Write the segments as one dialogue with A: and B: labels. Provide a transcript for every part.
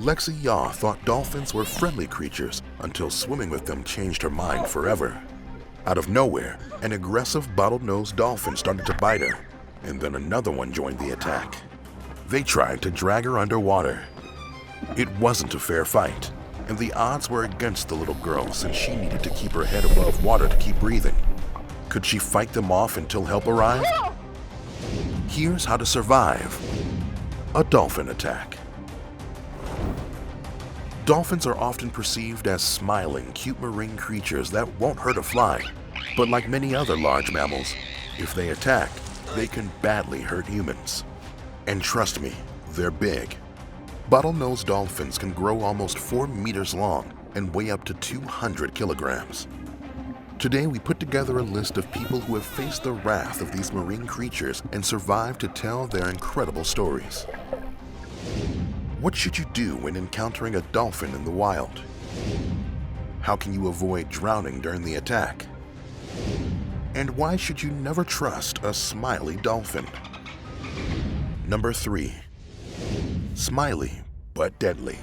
A: Lexi Yaw thought dolphins were friendly creatures until swimming with them changed her mind forever. Out of nowhere, an aggressive bottlenose dolphin started to bite her, and then another one joined the attack. They tried to drag her underwater. It wasn't a fair fight, and the odds were against the little girl since she needed to keep her head above water to keep breathing. Could she fight them off until help arrived? Here's how to survive a dolphin attack. Dolphins are often perceived as smiling, cute marine creatures that won't hurt a fly. But like many other large mammals, if they attack, they can badly hurt humans. And trust me, they're big. Bottlenose dolphins can grow almost 4 meters long and weigh up to 200 kilograms. Today we put together a list of people who have faced the wrath of these marine creatures and survived to tell their incredible stories. What should you do when encountering a dolphin in the wild? How can you avoid drowning during the attack? And why should you never trust a Smiley dolphin? Number 3. Smiley, but deadly.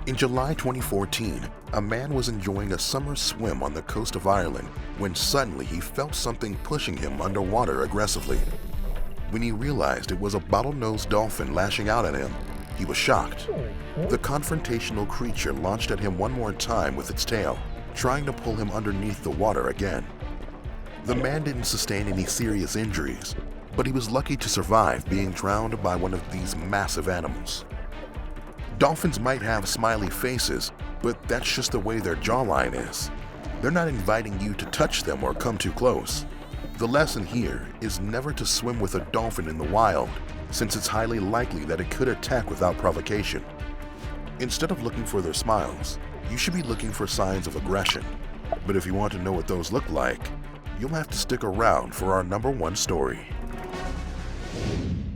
A: In July 2014, a man was enjoying a summer swim on the coast of Ireland when suddenly he felt something pushing him underwater aggressively. When he realized it was a bottlenose dolphin lashing out at him, he was shocked. The confrontational creature launched at him one more time with its tail, trying to pull him underneath the water again. The man didn't sustain any serious injuries, but he was lucky to survive being drowned by one of these massive animals. Dolphins might have smiley faces, but that's just the way their jawline is. They're not inviting you to touch them or come too close. The lesson here is never to swim with a dolphin in the wild, since it's highly likely that it could attack without provocation. Instead of looking for their smiles, you should be looking for signs of aggression. But if you want to know what those look like, you'll have to stick around for our number 1 story.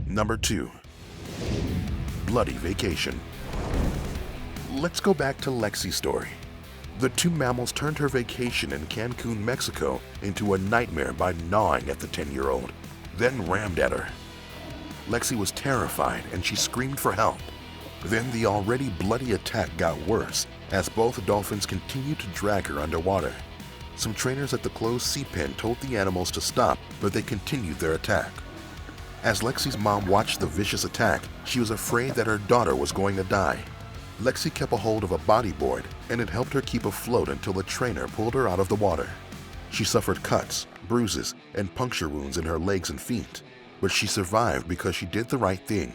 A: Number 2. Bloody vacation. Let's go back to Lexi's story. The 2 mammals turned her vacation in Cancun, Mexico into a nightmare by gnawing at the 10-year-old, then rammed at her. Lexi was terrified and she screamed for help. Then the already bloody attack got worse as both dolphins continued to drag her underwater. Some trainers at the closed sea pen told the animals to stop, but they continued their attack. As Lexi's mom watched the vicious attack, she was afraid that her daughter was going to die. Lexi kept a hold of a bodyboard, and it helped her keep afloat until the trainer pulled her out of the water. She suffered cuts, bruises, and puncture wounds in her legs and feet, but she survived because she did the right thing.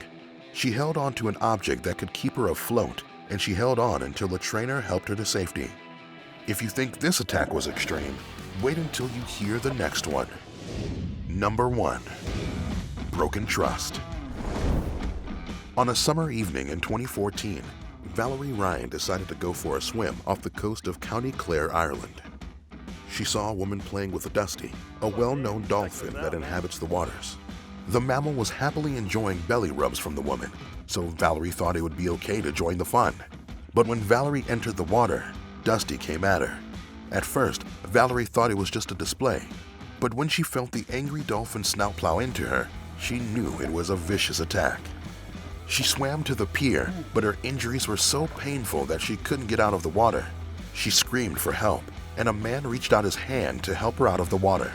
A: She held on to an object that could keep her afloat, and she held on until the trainer helped her to safety. If you think this attack was extreme, wait until you hear the next one. Number 1. Broken trust. On a summer evening in 2014, Valerie Ryan decided to go for a swim off the coast of County Clare, Ireland. She saw a woman playing with a Dusty, a well-known dolphin that inhabits the waters. The mammal was happily enjoying belly rubs from the woman, so Valerie thought it would be okay to join the fun. But when Valerie entered the water, Dusty came at her. At first, Valerie thought it was just a display, but when she felt the angry dolphin snout plow into her, she knew it was a vicious attack. She swam to the pier, but her injuries were so painful that she couldn't get out of the water. She screamed for help, and a man reached out his hand to help her out of the water.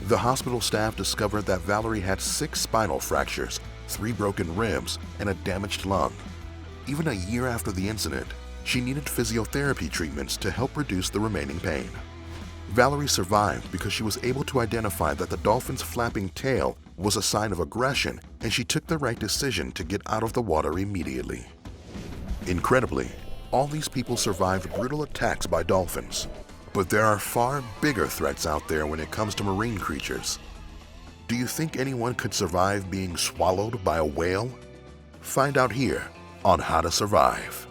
A: The hospital staff discovered that Valerie had 6 spinal fractures, 3 broken ribs, and a damaged lung. Even a year after the incident, she needed physiotherapy treatments to help reduce the remaining pain. Valerie survived because she was able to identify that the dolphin's flapping tail was a sign of aggression, and she took the right decision to get out of the water immediately. Incredibly, all these people survived brutal attacks by dolphins. But there are far bigger threats out there when it comes to marine creatures. Do you think anyone could survive being swallowed by a whale? Find out here on How to Survive.